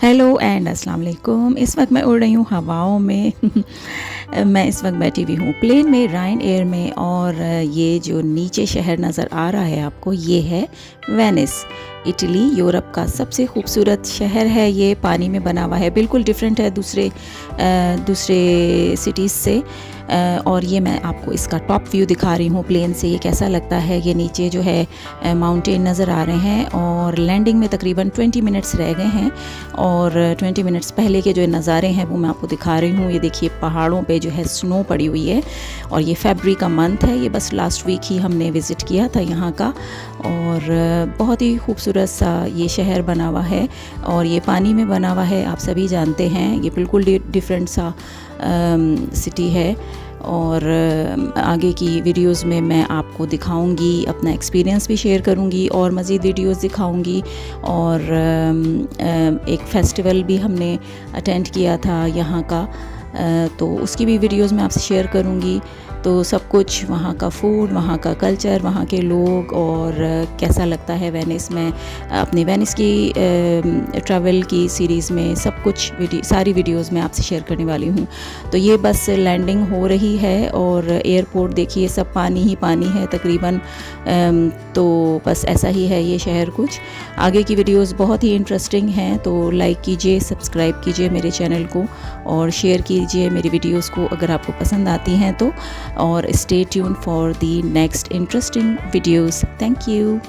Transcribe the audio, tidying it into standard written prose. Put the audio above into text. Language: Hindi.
हेलो एंड अस्सलाम वालेकुम। इस वक्त मैं उड़ रही हूँ हवाओं में मैं इस वक्त बैठी हुई हूँ प्लेन में, रायन एयर में। और ये जो नीचे शहर नज़र आ रहा है आपको, ये है वेनिस, इटली। यूरोप का सबसे खूबसूरत शहर है ये, पानी में बना हुआ है, बिल्कुल डिफरेंट है दूसरे सिटीज़ से। और ये मैं आपको इसका टॉप व्यू दिखा रही हूँ प्लेन से, ये कैसा लगता है। ये नीचे जो है माउंटेन नज़र आ रहे हैं और लैंडिंग में तकरीबन 20 मिनट्स रह गए हैं। और 20 मिनट्स पहले के जो नज़ारे हैं वो मैं आपको दिखा रही हूँ। ये देखिए पहाड़ों पे जो है स्नो पड़ी हुई है और ये फरवरी का मंथ है। ये बस लास्ट वीक ही हमने विज़िट किया था यहाँ का, और बहुत ही खूबसूरत सा ये शहर बना हुआ है और ये पानी में बना हुआ है। आप सभी जानते हैं ये बिल्कुल डिफरेंट सा सिटी है। और आगे की वीडियोस में मैं आपको दिखाऊंगी, अपना एक्सपीरियंस भी शेयर करूंगी और मज़ीद वीडियोस दिखाऊंगी। और एक फ़ेस्टिवल भी हमने अटेंड किया था यहाँ का, तो उसकी भी वीडियोस मैं आपसे शेयर करूंगी। तो सब कुछ वहाँ का फूड, वहाँ का कल्चर, वहाँ के लोग, और कैसा लगता है वेनिस में। अपनी वेनिस की ट्रैवल की सीरीज़ में सब कुछ सारी वीडियोस मैं आपसे शेयर करने वाली हूँ। तो ये बस लैंडिंग हो रही है और एयरपोर्ट देखिए सब पानी ही पानी है तकरीबन। तो बस ऐसा ही है ये शहर कुछ। आगे की वीडियोस बहुत ही इंटरेस्टिंग हैं, तो लाइक कीजिए, सब्सक्राइब कीजिए मेरे चैनल को और शेयर कीजिए मेरी वीडियोस को अगर आपको पसंद आती हैं तो। और stay tune for the next interesting videos. Thank you.